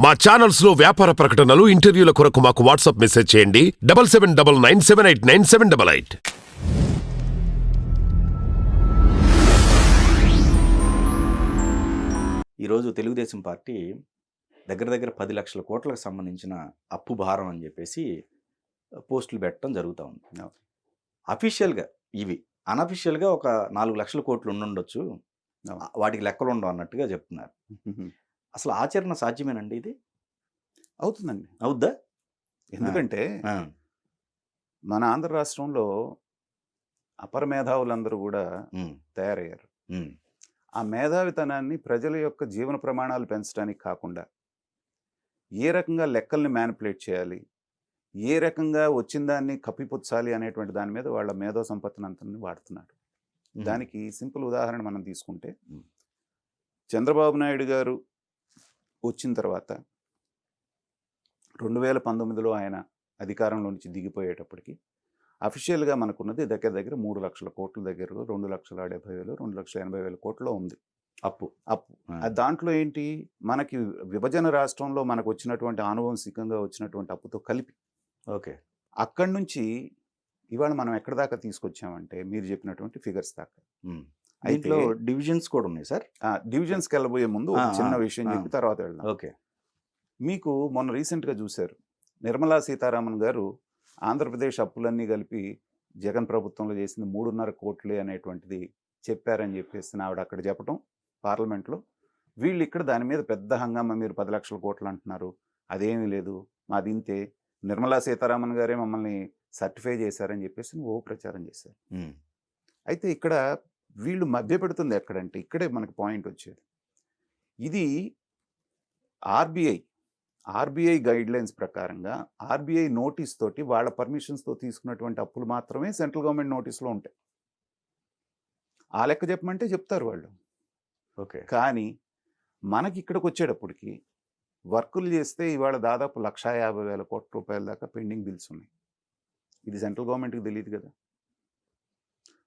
మా ఛానల్స్ లో వ్యాపార ప్రకటనలు ఇంటర్వ్యూల కొరకు మాకు వాట్సాప్ మెసేజ్ చేయండి 7799978978. ఈరోజు తెలుగుదేశం పార్టీ దగ్గర దగ్గర 10 లక్షల కోట్లకు సంబంధించిన అప్పు భారం అని చెప్పేసి పోస్టులు పెట్టడం జరుగుతూ ఉంది. అఫీషియల్గా ఇవి అనఫీషియల్గా ఒక 4 లక్షల కోట్లు ఉండుండొచ్చు, వాటికి లెక్కలు ఉండవు అన్నట్టుగా చెప్తున్నారు. అసలు ఆచరణ సాధ్యమేనండి ఇది? అవుతుందండి. అవుద్దా? ఎందుకంటే మన ఆంధ్ర రాష్ట్రంలో అపర మేధావులందరూ కూడా తయారయ్యారు. ఆ మేధావితనాన్ని ప్రజల యొక్క జీవన ప్రమాణాలు పెంచడానికి కాకుండా ఏ రకంగా లెక్కల్ని మ్యానిపులేట్ చేయాలి, ఏ రకంగా వచ్చిన దాన్ని కప్పిపుచ్చాలి అనేటువంటి దాని మీద వాళ్ళ మేధో సంపత్తిని అంతని వాడుతున్నారు. దానికి సింపుల్ ఉదాహరణ మనం తీసుకుంటే, చంద్రబాబు నాయుడు గారు వచ్చిన తర్వాత 2019లో ఆయన అధికారంలో నుంచి దిగిపోయేటప్పటికి అఫీషియల్గా మనకున్నది దగ్గర దగ్గర 3 లక్షల కోట్ల దగ్గర 2,70,000, 2,80,000 కోట్లలో ఉంది అప్పు. దాంట్లో ఏంటి, మనకి విభజన రాష్ట్రంలో మనకు వచ్చినటువంటి ఆనువంశికంగా వచ్చినటువంటి అప్పుతో కలిపి అక్కడి నుంచి ఇవాళ మనం ఎక్కడి దాకా తీసుకొచ్చామంటే మీరు చెప్పినటువంటి ఫిగర్స్ దాకా. అయితే డివిజన్స్ కూడా ఉన్నాయి సార్. డివిజన్స్కి వెళ్ళబోయే ముందు ఒక చిన్న విషయం చెప్పి తర్వాత వెళ్దాం. మీకు మొన్న రీసెంట్గా చూశారు, నిర్మలా సీతారామన్ గారు ఆంధ్రప్రదేశ్ అప్పులన్నీ కలిపి జగన్ ప్రభుత్వంలో చేసింది 3.5 కోట్లే అనేటువంటిది చెప్పారని చెప్పేసి ఆవిడ అక్కడ చెప్పడం పార్లమెంట్లో. వీళ్ళు ఇక్కడ దాని మీద పెద్ద హంగామా, మీరు 10 లక్షల కోట్లు అంటున్నారు, అదేమీ లేదు, మాది ఇంతే, నిర్మలా సీతారామన్ గారే మమ్మల్ని సర్టిఫై చేశారని చెప్పేసి ఓ ప్రచారం చేశారు. అయితే ఇక్కడ వీళ్ళు మధ్య పెడుతుంది ఎక్కడంటే, ఇక్కడే మనకు పాయింట్ వచ్చేది. ఇది ఆర్బీఐ గైడ్ లైన్స్ ప్రకారంగా ఆర్బీఐ నోటీస్ తోటి వాళ్ళ పర్మిషన్స్తో తీసుకున్నటువంటి అప్పులు మాత్రమే సెంట్రల్ గవర్నమెంట్ నోటీస్లో ఉంటాయి. ఆ లెక్క చెప్పమంటే చెప్తారు వాళ్ళు. కానీ మనకి ఇక్కడికి వచ్చేటప్పటికి వర్కులు చేస్తే ఇవాళ దాదాపు 1,50,000 కోట్ల రూపాయల దాకా పెండింగ్ బిల్స్ ఉన్నాయి. ఇది సెంట్రల్ గవర్నమెంట్కి తెలియదు కదా.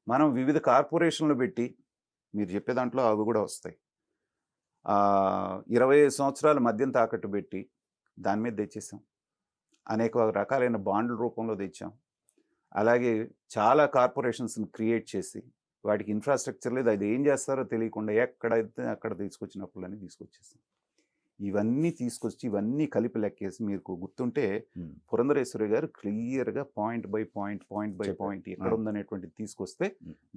మనం వివిధ కార్పొరేషన్లు పెట్టి, మీరు చెప్పే దాంట్లో అవి కూడా వస్తాయి, 25 సంవత్సరాల మద్యం తాకట్టు పెట్టి దాని మీద తెచ్చేసాం, అనేక రకాలైన బాండ్ల రూపంలో తెచ్చాం. అలాగే చాలా కార్పొరేషన్స్ని క్రియేట్ చేసి వాటికి ఇన్ఫ్రాస్ట్రక్చర్ లేదు, అది ఏం చేస్తారో తెలియకుండా ఎక్కడైతే అక్కడ తీసుకొచ్చిన అప్పులన్నీ తీసుకొచ్చేసాం. ఇవన్నీ తీసుకొచ్చి ఇవన్నీ కలిపి లెక్కేసి మీకు గుర్తుంటే పురంధరేశ్వరి గారు క్లియర్గా పాయింట్ బై పాయింట్ ఎక్కడ ఉందనేటువంటిది తీసుకొస్తే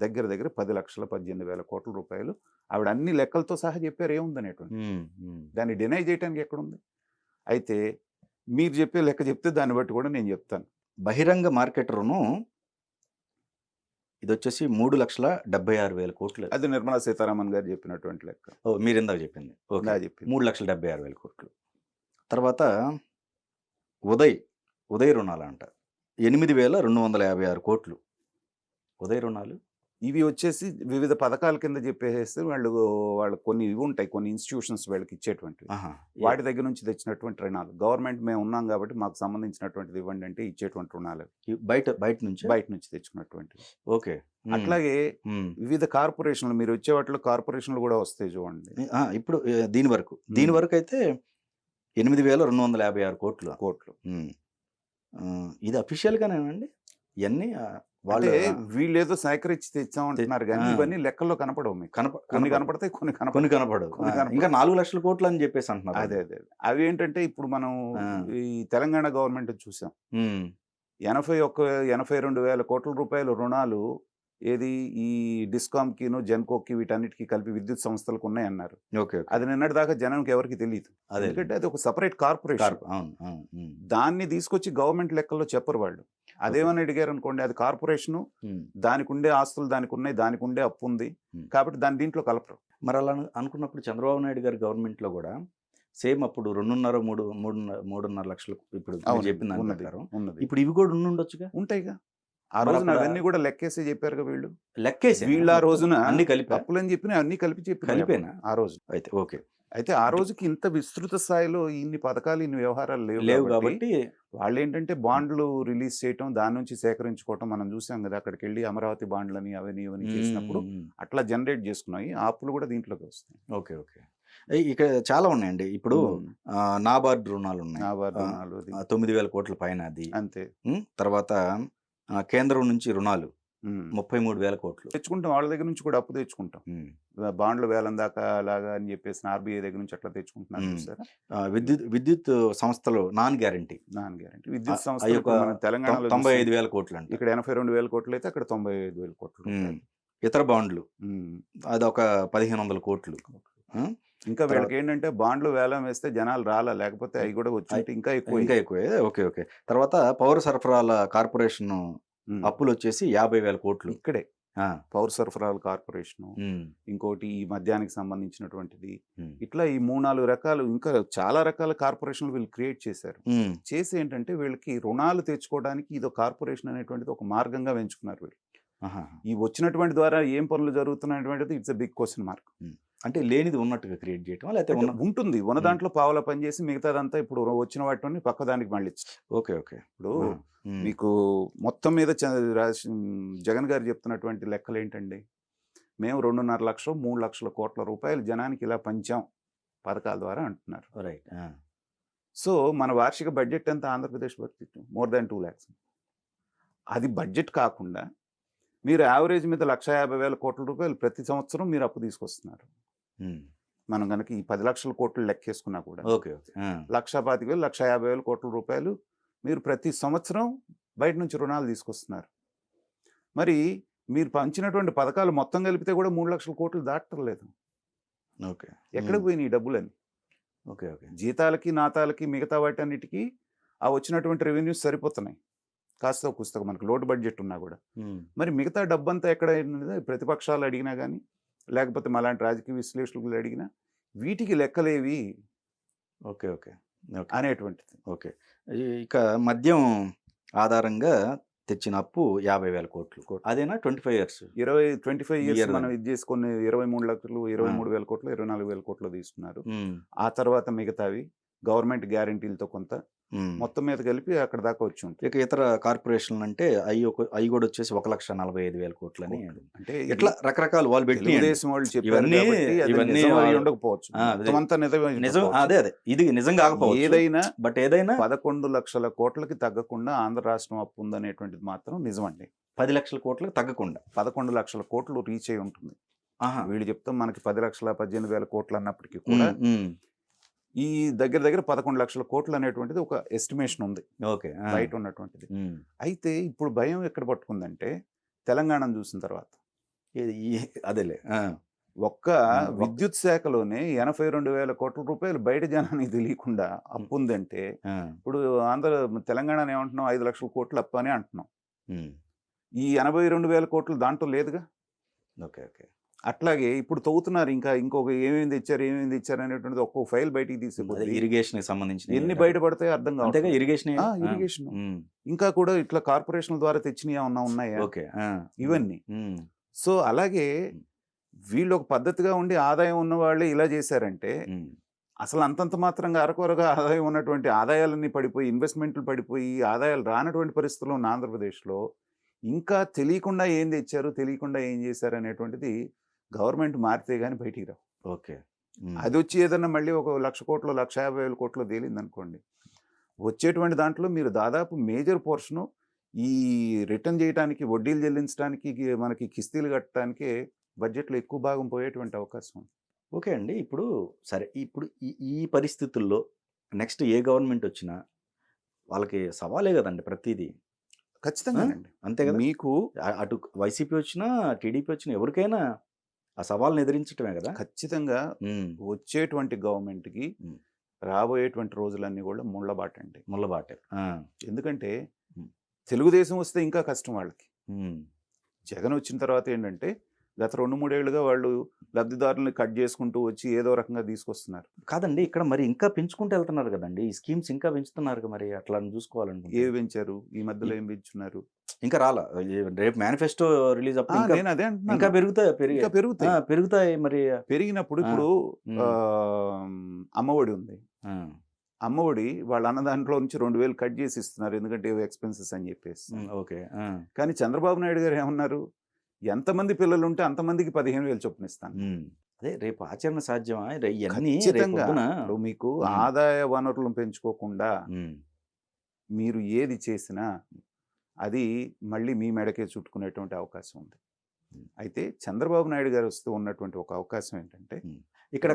దగ్గర దగ్గర 10,18,000 కోట్ల రూపాయలు ఆవిడ అన్ని లెక్కలతో సహా చెప్పారు ఏముందనేటువంటి. దాన్ని డినై చేయడానికి ఎక్కడుంది? అయితే మీరు చెప్పే లెక్క చెప్తే దాన్ని బట్టి కూడా నేను చెప్తాను. బహిరంగ మార్కెట్ రుణం ఇది వచ్చేసి 3,76,000 కోట్లు. అది నిర్మలా సీతారామన్ గారు చెప్పినటువంటి లెక్క. మీరు ఇందాక చెప్పింది 3,76,000 కోట్లు. తర్వాత ఉదయ్ రుణాలు అంట 8,256 కోట్లు. ఉదయ్ రుణాలు ఇవి వచ్చేసి వివిధ పథకాల కింద చెప్పేసి వాళ్ళు కొన్ని ఇవి ఉంటాయి, కొన్ని ఇన్స్టిట్యూషన్స్ వాళ్ళకి ఇచ్చేటువంటివి, వాటి దగ్గర నుంచి తెచ్చినటువంటి రుణాలు. గవర్నమెంట్ మేము ఉన్నాం కాబట్టి మాకు సంబంధించినటువంటిది ఇవ్వండి అంటే ఇచ్చేటువంటి రుణాలు బయట నుంచి తెచ్చుకున్నటువంటివి. అట్లాగే వివిధ కార్పొరేషన్లు, మీరు వచ్చే వాటిలో కార్పొరేషన్లు కూడా వస్తాయి చూడండి. ఇప్పుడు దీని వరకు అయితే 8,256 కోట్లు. ఇది అఫీషియల్గానేనండి ఇవన్నీ. వాళ్ళే వీళ్ళు ఏదో సేకరించి తెచ్చామంటున్నారు కానీ ఇవన్నీ లెక్కల్లో కనపడవు. మీకు కొన్ని కనపడతాయి, కొన్ని కనపడవు. ఇంకా 4 లక్షల కోట్లు అని చెప్పేసి అంటున్నారు. అదే అవి ఏంటంటే ఇప్పుడు మనం ఈ తెలంగాణ గవర్నమెంట్ చూసాం, 82,000 కోట్ల రూపాయల రుణాలు ఏది ఈ డిస్కామ్కిను జెన్కోకి వీటన్నిటికీ కలిపి విద్యుత్ సంస్థలకు ఉన్నాయన్నారు. అది నిన్నటి దాకా జనానికి ఎవరికి తెలియదు, ఎందుకంటే అది ఒక సపరేట్ కార్పొరేషన్. దాన్ని తీసుకొచ్చి గవర్నమెంట్ లెక్కల్లో చెప్పరు వాళ్ళు. అదేమని అడిగారు అనుకోండి, అది కార్పొరేషను, దానికి ఉండే ఆస్తులు దానికి ఉన్నాయి, దానికి ఉండే అప్పు ఉంది కాబట్టి దాని దీంట్లో కలపరు. మరి అలా అనుకున్నప్పుడు చంద్రబాబు నాయుడు గారి గవర్నమెంట్లో కూడా సేమ్ అప్పుడు 2.5-3.5 లక్షలు ఇప్పుడు చెప్పింది ప్రకారం ఇప్పుడు ఇవి కూడా ఉండొచ్చుగా. ఉంటాయిగా. ఆ రోజున అవన్నీ కూడా లెక్కేసి చెప్పారుగా వీళ్ళు. వీళ్ళు ఆ రోజున అన్ని కలిపి అప్పులని చెప్పిన అన్ని కలిపి కలిపేనా ఆ రోజు. అయితే ఆ రోజుకి ఇంత విస్తృత స్థాయిలో ఇన్ని పథకాలు, ఇన్ని వ్యవహారాలు లేవు కాబట్టి వాళ్ళు ఏంటంటే బాండ్లు రిలీజ్ చేయటం, దాని నుంచి సేకరించుకోవటం మనం చూసాం కదా. అక్కడికి వెళ్ళి అమరావతి బాండ్లని అవన్నీ చేసినప్పుడు అట్లా జనరేట్ చేసుకున్నాయి. ఆ అప్పులు కూడా దీంట్లోకి వస్తాయి. ఇక్కడ చాలా ఉన్నాయండి. ఇప్పుడు ఉమ్. నాబార్డ్ రుణాలు ఉన్నాయి. నాబార్డు రుణాలు అది. 9,000 కోట్ల పైన అది. అంతే. తర్వాత కేంద్రం నుంచి రుణాలు ఉమ్. 33,000 కోట్లు. తెచ్చుకుంటాం, వాళ్ళ దగ్గర నుంచి కూడా అప్పు తెచ్చుకుంటాం. ఉమ్. బాండ్లు వేలం దాకా అలాగా అని చెప్పేసి ఆర్బీఐ దగ్గర నుంచి అట్లా తెచ్చుకుంటున్నారు ఉమ్. చూసారా. విద్యుత్ సంస్థలు నాన్ గ్యారంటీ నాన్ గ్యారంటీ విద్యుత్ అవి సంస్థలు ఒక మన తెలంగాణలో 95,000 కోట్లు అంట. ఇక్కడ 82,000 కోట్లు అయితే అక్కడ 95,000 కోట్లు. ఇతర బాండ్లు ఉమ్. అదొక 1,500 కోట్లు. ఇంకా వీళ్ళకి ఏంటంటే బాండ్లు వేలం వేస్తే జనాలు రాలా, లేకపోతే అవి కూడా వచ్చి ఇంకా ఎక్కువ. ఇంకా ఎక్కువే. ఓకే. తర్వాత పౌర సరఫరాల కార్పొరేషన్ అప్పులు వచ్చేసి 50,000 కోట్లు ఇక్కడే ఆ, పౌర సరఫరాల కార్పొరేషన్, ఉమ్, ఇంకోటి ఈ మద్యానికి సంబంధించినటువంటిది, ఉమ్, ఇట్లా ఈ 3-4 రకాలు ఇంకా చాలా రకాల కార్పొరేషన్లు వీళ్ళు క్రియేట్ చేశారు. ఉమ్, చేసి ఏంటంటే వీళ్ళకి రుణాలు తెచ్చుకోవడానికి ఇది కార్పొరేషన్ అనేటువంటిది ఒక మార్గంగా ఎంచుకున్నారు వీళ్ళు. ఆహా. ఈ వచ్చినటువంటి ద్వారా ఏం పనులు జరుగుతున్నటువంటిది it's a big question mark. అంటే లేనిది ఉన్నట్టుగా క్రియేట్ చేయటం లేకపోతే ఉంటుంది ఉన్న దాంట్లో పావుల పని చేసి మిగతాదంతా ఇప్పుడు వచ్చిన వాటిని పక్క దానికి మళ్ళీ ఓకే. ఇప్పుడు మీకు మొత్తం మీద జగన్ గారు చెప్తున్నటువంటి లెక్కలు ఏంటండి, మేము 2.5 లక్షలు 3 లక్షల కోట్ల రూపాయలు జనానికి ఇలా పంచాం పథకాల ద్వారా అంటున్నారు. రైట్. సో మన వార్షిక బడ్జెట్ ఎంత Andhra Pradesh budget? More than 2 lakhs. అది బడ్జెట్ కాకుండా మీరు యావరేజ్ మీద 150,000 కోట్ల రూపాయలు ప్రతి సంవత్సరం మీరు అప్పు తీసుకొస్తున్నారు. మనం కనుక ఈ 10 లక్షల కోట్లు లెక్కేసుకున్నా కూడా ఓకే. 1,25,000 150,000 కోట్ల రూపాయలు మీరు ప్రతి సంవత్సరం బయట నుంచి రుణాలు తీసుకొస్తున్నారు. మరి మీరు పంచినటువంటి పథకాలు మొత్తం కలిపితే కూడా 3 లక్షల కోట్లు దాటలేదు. ఓకే. ఎక్కడికి పోయినాయి ఈ డబ్బులని? ఓకే. జీతాలకి నాతాలకి మిగతా వాటన్నిటికీ ఆ వచ్చినటువంటి రెవెన్యూస్ సరిపోతున్నాయి కాస్త పుస్తకం మనకు లోటు బడ్జెట్ ఉన్నా కూడా. మరి మిగతా డబ్బంతా ఎక్కడ ప్రతిపక్షాలు అడిగినా కానీ లేకపోతే మాలాంటి రాజకీయ విశ్లేషకులు అడిగినా వీటికి లెక్కలేవి ఓకే. అనేటువంటిది. ఓకే. ఇక మద్యం ఆధారంగా తెచ్చిన అప్పు 50,000 కోట్లు. అదేనా 25 years? 25 years మనం ఇది చేసుకుని 23 లక్షలు 23,000 కోట్లు 24,000 కోట్లు తీసుకున్నారు. ఆ తర్వాత మిగతావి గవర్నమెంట్ గ్యారంటీలతో కొంత మొత్తం మీద కలిపి అక్కడ దాకా వచ్చి ఉంటుంది. ఇక ఇతర కార్పొరేషన్లు అంటే అవి కూడా వచ్చేసి 1,45,000 కోట్లు అని. అంటే ఇట్లా రకరకాలు వాళ్ళు పెట్టి తెలుగుదేశం వాళ్ళు చెప్పారు ఇవన్నీ ఉండకపోవచ్చు. నిజం. అదే ఇది నిజం కాకపోవచ్చు. ఏదైనా బట్ ఏదైనా 11 లక్షల కోట్లకి తగ్గకుండా ఆంధ్ర రాష్ట్రం అప్పు ఉందనేటువంటిది మాత్రం నిజమండి. 10 లక్షల కోట్లకు తగ్గకుండా 11 లక్షల కోట్లు రీచ్ అయి ఉంటుంది. వీళ్ళు చెప్తాం మనకి 10,18,000 కోట్లు అన్నప్పటికీ కూడా ఈ దగ్గర 11 లక్షల కోట్లు అనేటువంటిది ఒక ఎస్టిమేషన్ ఉంది ఓకే బయట ఉన్నటువంటిది. అయితే ఇప్పుడు భయం ఎక్కడ పట్టుకుందంటే తెలంగాణను చూసిన తర్వాత అదేలే ఒక్క విద్యుత్ శాఖలోనే 82,000 కోట్ల రూపాయలు బయట జనానికి తెలియకుండా అప్పు ఉందంటే ఇప్పుడు తెలంగాణ ఏమంటున్నాం 5 లక్షల కోట్లు అప్పు అని అంటున్నాం. ఈ 82,000 కోట్లు దాంట్లో లేదుగా. ఓకే. అట్లాగే ఇప్పుడు తవ్వుతున్నారు ఇంకొక ఏమేమి తెచ్చారు అనేటువంటిది ఒక్కొక్క ఫైల్ బయటికి తీసిపోతే ఇరిగేషన్ సంబంధించి ఎన్ని బయటపడతాయి అర్థం కాదు. ఇరిగేషన్ ఇంకా కూడా ఇట్లా కార్పొరేషన్ల ద్వారా తెచ్చినవి ఏమన్నా ఉన్నాయా ఇవన్నీ. సో అలాగే వీళ్ళు ఒక పద్ధతిగా ఉండి ఆదాయం ఉన్న వాళ్ళే ఇలా చేశారంటే అసలు అంతంత మాత్రంగా అరకొరగా ఆదాయం ఉన్నటువంటి ఆదాయాలన్నీ పడిపోయి ఇన్వెస్ట్మెంట్లు పడిపోయి ఆదాయాలు రానటువంటి పరిస్థితుల్లో ఉన్న ఆంధ్రప్రదేశ్లో ఇంకా తెలియకుండా ఏం తెచ్చారు తెలియకుండా ఏం చేశారు అనేటువంటిది గవర్నమెంట్ మారితే కానీ బయటికి రావు. ఓకే. అది వచ్చి ఏదన్నా మళ్ళీ ఒక 1,00,000 కోట్లు 1,50,000 కోట్లు తేలింది అనుకోండి, వచ్చేటువంటి దాంట్లో మీరు దాదాపు మేజర్ పోర్షను ఈ రిటర్న్ చేయడానికి వడ్డీలు చెల్లించడానికి మనకి కిస్తీలు కట్టడానికి బడ్జెట్లో ఎక్కువ భాగం పోయేటువంటి అవకాశం ఉంది. ఓకే అండి. ఇప్పుడు సరే ఇప్పుడు ఈ పరిస్థితుల్లో నెక్స్ట్ ఏ గవర్నమెంట్ వచ్చినా వాళ్ళకి సవాలే కదండి ప్రతిదీ. ఖచ్చితంగా అంతే కదా. మీకు అటు వైసీపీ వచ్చినా టీడీపీ వచ్చినా ఎవరికైనా ఆ సవాల్ని ఎదిరించటమే కదా. ఖచ్చితంగా వచ్చేటువంటి గవర్నమెంట్కి రాబోయేటువంటి రోజులన్నీ కూడా ముళ్ళబాటే. ఎందుకంటే తెలుగుదేశం వస్తే ఇంకా కష్టం వాళ్ళకి. జగన్ వచ్చిన తర్వాత ఏంటంటే గత 2-3 ఏళ్ళుగా వాళ్ళు లబ్ధిదారులను కట్ చేసుకుంటూ వచ్చి ఏదో రకంగా తీసుకొస్తున్నారు. కాదండి, ఇక్కడ మరి ఇంకా పెంచుకుంటూ వెళ్తున్నారు కదండి, ఈ స్కీమ్స్ ఇంకా పెంచుతున్నారు. మరి అట్లా చూసుకోవాలంటే ఏవి పెంచారు ఈ మధ్యలో? ఏం పెంచున్నారు? ఇంకా రాలా. రేపు మేనిఫెస్టో రిలీజ్ అప్పుడు నేను అదే అంటున్నా, ఇంకా పెరుగుతాయి. మరి పెరిగినప్పుడు ఇప్పుడు అమ్మఒడి ఉంది. అమ్మఒడి వాళ్ళ అన్నదాంట్లో నుంచి 2,000 కట్ చేసి ఇస్తున్నారు, ఎందుకంటే ఎక్స్పెన్సెస్ అని చెప్పేసి. ఓకే. కానీ చంద్రబాబు నాయుడు గారు ఏమన్నారు, ఎంతమంది పిల్లలు ఉంటే అంతమందికి 15,000 చొప్పున ఇస్తాను. అదే రేపు ఆచరణ సాధ్యమా? ఇయన్నీ ఖచ్చితంగా. రేపొద్దున ఇప్పుడు మీకు హ్మ్. ఆదాయ వనరులను పెంచుకోకుండా హ్మ్. మీరు ఏది చేసినా అది మళ్ళీ మీ మెడకే చుట్టుకునేటువంటి అవకాశం ఉంది. హ్మ్. అయితే చంద్రబాబు నాయుడు గారు వస్తూ ఉన్నటువంటి ఒక అవకాశం ఏంటంటే హ్మ్. ఇక్కడ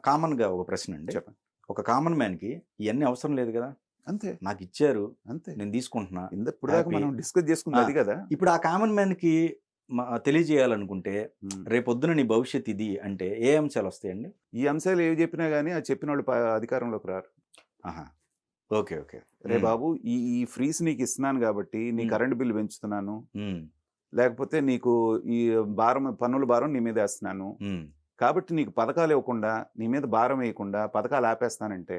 కామన్‌గా ఒక ప్రశ్నండి. చెప్పండి. ఒక కామన్ మ్యాన్‌కి ఇయన్నీ అవసరం లేదు గదా! అంతే. నాకిచ్చారు. అంతే. నేను తీసుకుంటున్నా. ఇప్పటిదాకా హ్యాపీ. మనం డిస్కస్ చేసుకుంది ఆ! అది కదా! ఇప్పుడు ఆ కామన్ మ్యాన్‌కి తెలియజేయాలనుకుంటే హ్మ్. రేపొద్దున నీ భవిష్యత్ ఇది అంటే ఏ అంశాలొస్తాయండి? ఈ అంశాలు ఏవి చెప్పినా గానీ ఆ చెప్పినోళ్ళు అధికారంలోకి రారు. ఆహా! ఓకే. ఓకే. రే హ్మ్. బాబు ఈ ఈ ఫ్రీస్ నీకు ఇస్తున్నాను కాబట్టి నీ హ్మ్. కరెంట్ బిల్ పెంచుతున్నాను. హ్మ్. లేకపోతే నీకు ఈ పన్నుల భారం నీ మీద ఏస్తున్నాను. హ్మ్. కాబట్టి నీకు పథకాలు ఇవ్వకుండా, నీ మీద భారం వేయకుండా పథకాలు ఆపేస్తానంటే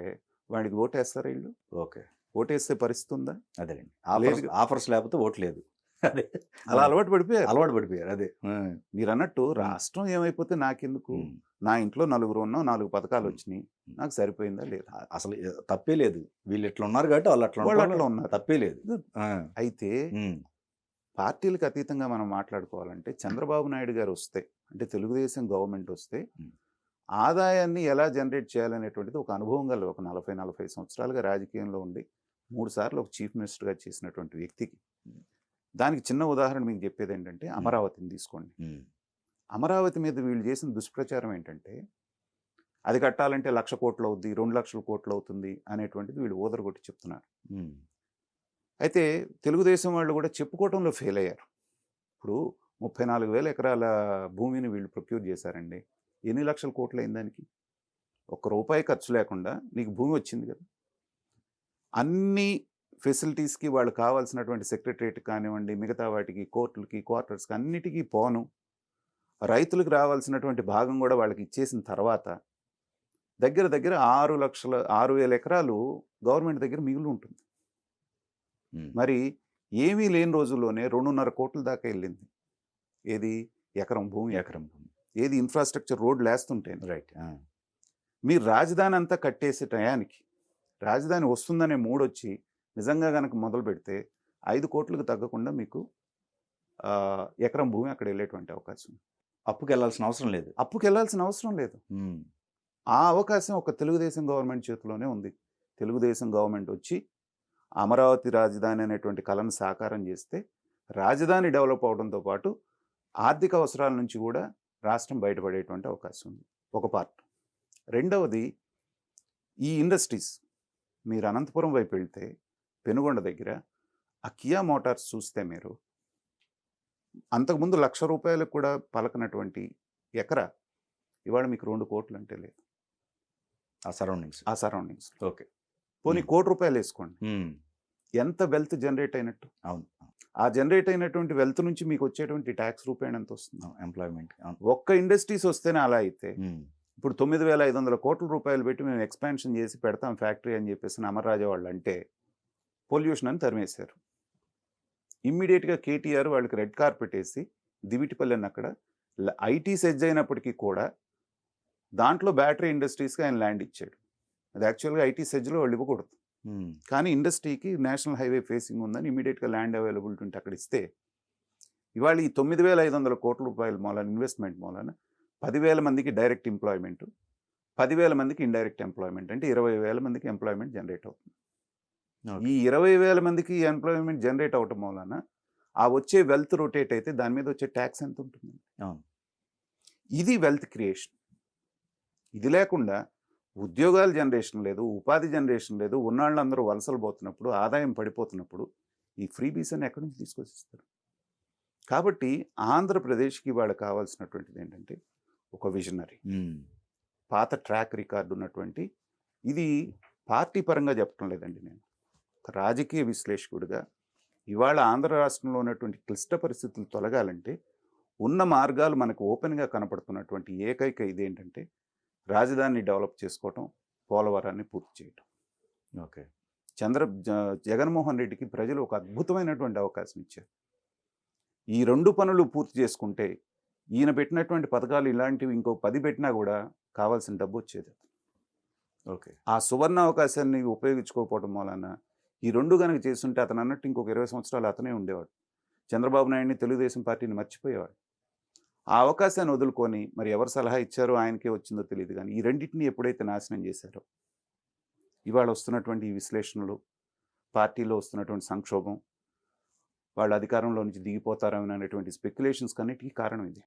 వాడికి ఓటేస్తారా ఈళ్ళు? ఓకే. ఓటేసే పరిస్థితి ఉందా? అదేలెండి. లేదుగా. ఆఫర్స్ లేకపోతే ఓటు లేదు. అదే. ఆ! అలా అలవాటు పడిపోయారు. అలవాటు పడిపోయారు. అదే. ఆ! మీరన్నట్టు హ్మ్. రాష్ట్రం ఏమైపోతే నాకెందుకు? హ్మ్. నా ఇంట్లో నలుగురు ఉన్నాం, 4 హ్మ్. పథకాలొచ్చినియి. హ్మ్. నాకు సరిపోయిందా లేదా? అసలు తప్పే లేదు. వీళ్ళిట్లా ఉన్నారు కాబట్టి వాళ్ళట్లా వాళ్ళు ఉండటంలో అట్లా ఉన్నారు. తప్పే లేదు. ఆ! అయితే హ్మ్. పార్టీలకు అతీతంగా మనం మాట్లాడుకోవాలంటే చంద్రబాబు నాయుడు గారు వస్తే, అంటే తెలుగుదేశం గవర్నమెంట్ వస్తే హ్మ్. ఆదాయాన్ని ఎలా జనరేట్ చేయాలనేటువంటిది ఒక అనుభవం గల ఒక 40 సంవత్సరాలుగా రాజకీయంలో ఉండి 3 సార్లు ఒక చీఫ్ మినిస్టర్‌గా చేసినటువంటి వ్యక్తికి దానికి చిన్న ఉదాహరణ మీకు చెప్పేదేంటంటే హ్మ్. అమరావతిని తీసుకోండి. హ్మ్. అమరావతి మీద వీళ్ళు చేసిన దుష్ప్రచారం ఏంటంటే అది కట్టాలంటే 1,00,00,000 అవుద్ది, 2,00,00,000 అవుతుంది అనేటువంటిది వీళ్ళు ఊదరగొట్టి చెప్తున్నారు. హ్మ్. అయితే తెలుగుదేశం వాళ్ళు కూడా చెప్పుకోవటంలో ఫెయిల్ అయ్యారు. ఇప్పుడు 34,000 ఎకరాల భూమిని వీళ్ళు ప్రొక్యూర్ చేశారండి. ఎన్ని లక్షల కోట్లు అయింది దానికి? ఒక్క రూపాయి ఖర్చు లేకుండా నీకు భూమి వచ్చింది కదా! అన్ని ఫెసిలిటీస్‌కి వాళ్ళు కావాల్సినటువంటి సెక్రటరేట్ కానివ్వండి, మిగతా వాటికి కోర్టులకి, క్వార్టర్స్‌కి అన్నిటికి పోను. రైతులకు రావాల్సినటువంటి భాగం గూడా వాళ్ళకి ఇచ్చేసిన తర్వాత దగ్గర దగ్గర 6,వేల ఎకరాలు గవర్నమెంట్ దగ్గర మిగిలి ఉంటుంది. హ్మ్. మరి ఏమీ లేని రోజుల్లోనే 2.5 కోట్ల దాకా ఎళ్ళింది. ఏది? ఎకరం భూమి. ఎకరం భూమి. ఏది ఇన్‌ఫ్రాస్ట్రక్చర్ రోడ్‌లేస్తుంటేనే. రైట్. ఆ! మీరు రాజధాని అంతా కట్టేసే టయానికి, రాజధాని వస్తుందనే మూడొచ్చి నిజంగా గనక మొదలుపెడితే 5,00,00,000కి తగ్గకుండా మీకు ఎకరం భూమి అక్కడ ఎళ్ళేటువంటి అవకాశం ఉంది. అప్పుకెళ్ళాల్సిన అవసరం లేదు. అప్పుకెళ్ళాల్సిన అవసరం లేదు. హ్మ్. ఆ అవకాశం ఒక తెలుగుదేశం గవర్నమెంట్ చేతిలోనే ఉంది. తెలుగుదేశం గవర్నమెంట్ వచ్చి అమరావతి రాజధాని అనేటువంటి కలను సాకారం చేస్తే రాజధాని డెవలప్ అవ్వడంతో పాటు ఆర్థిక అవసరాల నుంచి కూడా రాష్ట్రం బయటపడేటువంటి అవకాశం ఉంది. ఒక పార్ట్. రెండవది ఈ ఇండస్ట్రీస్ మీరు అనంతపురం వైపు వెళ్తే పెనుగొండ దగ్గర ఆ కియా మోటార్స్ చూస్తే మీరు అంతకుముందు ₹1,00,000 కూడా పలకనటువంటి ఎకరా ఇవాళ మీకు 2,00,00,000 అంటే లేదు. ఆ సరౌండింగ్స్. ఆ సరౌండింగ్స్. ఓకే. పోనీ హ్మ్. ₹1,00,00,000 వేసుకోండి. హ్మ్. ఎంత వెల్త్ జనరేట్ అయినట్టు? అవును. ఆ జనరేట్ అయినటువంటి వెల్త్ నుంచి మీకు వచ్చేటువంటి ట్యాక్స్ రూపాయన ఎంత వస్తుంది? అవును. ఎంప్లాయ్‌మెంట్. అవును. ఒక్క ఇండస్ట్రీస్ వస్తేనే అలా అయితే హ్మ్. ఇప్పుడు ₹9,500 పెట్టి మేము ఎక్స్పాన్షన్ చేసి పెడతాం ఫ్యాక్టరీ అని చెప్పేసి అమర్రాజా వాళ్ళు అంటే పొల్యూషన్ అని తరిమేశారు. ఇమ్మీడియేట్‌గా కేటీఆర్ వాళ్ళకి రెడ్ కార్పెట్ ఏసి దివిటిపల్లి అని అక్కడ ఐటీ సెజ్ అయినప్పటికీ కూడా దాంట్లో బ్యాటరీ ఇండస్ట్రీస్‌కి ఆయన ల్యాండ్ ఇచ్చాడు. అది యాక్చువల్‌గా ఐటీ సెజ్‌లో వాళ్ళు ఇవ్వకూడదు. హ్మ్. కానీ ఇండస్ట్రీకి నేషనల్ హైవే ఫేసింగ్ ఉందని ఇమ్మీడియేట్‌గా ల్యాండ్ అవైలబిలిటీ ఉంటే అక్కడ ఇస్తే ఇవాళ ఈ ₹9,500 మూలాన ఇన్వెస్ట్‌మెంట్ మూలాన 10,000 మందికి డైరెక్ట్ ఎంప్లాయ్‌మెంట్, 10,000 మందికి ఇండైరెక్ట్ ఎంప్లాయ్‌మెంట్ అంటే 20,000 మందికి ఎంప్లాయ్‌మెంట్ జనరేట్ అవుతుంది. ఓకే. ఈ 20,000 మందికి ఎంప్లాయ్‌మెంట్ జనరేట్ అవ్వటం మూలాన ఆ వచ్చే వెల్త్ రొటేట్ అయితే దాని మీద వచ్చే ట్యాక్స్ ఎంత ఉంటుంది? అవును. ఇది వెల్త్ క్రియేషన్. ఇది లేకుండా ఉద్యోగాల జనరేషన్ లేదు, ఉపాధి జనరేషన్ లేదు, ఉన్నాళ్ళందరూ వలసలు పోతున్నప్పుడు, ఆదాయం పడిపోతున్నప్పుడు ఈ ఫ్రీబీస్ అన్ని ఎక్కడి నుంచి తీసుకొచ్చిస్తారు? కాబట్టి ఆంధ్రప్రదేశ్‌కి ఇవాళ కావాల్సినటువంటిది ఏంటంటే ఒక విజనరీ. హ్మ్. పాత ట్రాక్ రికార్డ్ ఉన్నటువంటి ఇది పార్టీ పరంగా చెప్పటం లేదండి నేను. ఒక రాజకీయ విశ్లేషకుడిగా ఇవాళ ఆంధ్ర రాష్ట్రంలో ఉన్నటువంటి క్లిష్ట పరిస్థితులు తొలగాలంటే ఉన్న మార్గాలు మనకు ఓపెన్‌గా కనపడుతున్నటువంటి ఏకైక ఇదేంటంటే రాజధానిని డెవలప్ చేసుకోవటం, పోలవరాన్ని పూర్తి చేయటం. ఓకే. జగన్మోహన్ రెడ్డికి ప్రజలు ఒక అద్భుతమైనటువంటి అవకాశం ఇచ్చారు. ఈ 2 పనులు పూర్తి చేసుకుంటే ఈయన పెట్టినటువంటి పథకాలు ఇలాంటివి ఇంకో 10 పెట్టినా కూడా కావాల్సిన డబ్బు వచ్చేది. ఓకే. ఆ సువర్ణ అవకాశాన్ని ఉపయోగించుకోకపోవడం వలన ఈ 2 గనక చేసుంటే అతను అన్నట్టు ఇంకొక 20 సంవత్సరాలు అతనే ఉండేవాడు. చంద్రబాబు నాయుడిని తెలుగుదేశం పార్టీని మర్చిపోయేవాడు. ఆ అవకాశాన్ని వదులుకొని మరి ఎవరు సలహా ఇచ్చారో ఆయనకే వచ్చిందో తెలియదు కానీ ఈ రెండింటిని ఎప్పుడైతే నాశనం చేశారో ఇవాళ వస్తున్నటువంటి ఈ విశ్లేషణలు, పార్టీలో వస్తున్నటువంటి సంక్షోభం, వాళ్ళు అధికారంలో నుంచి దిగిపోతారని అనేటువంటి స్పెక్యులేషన్స్ కన్నిటికీ కారణం ఇది.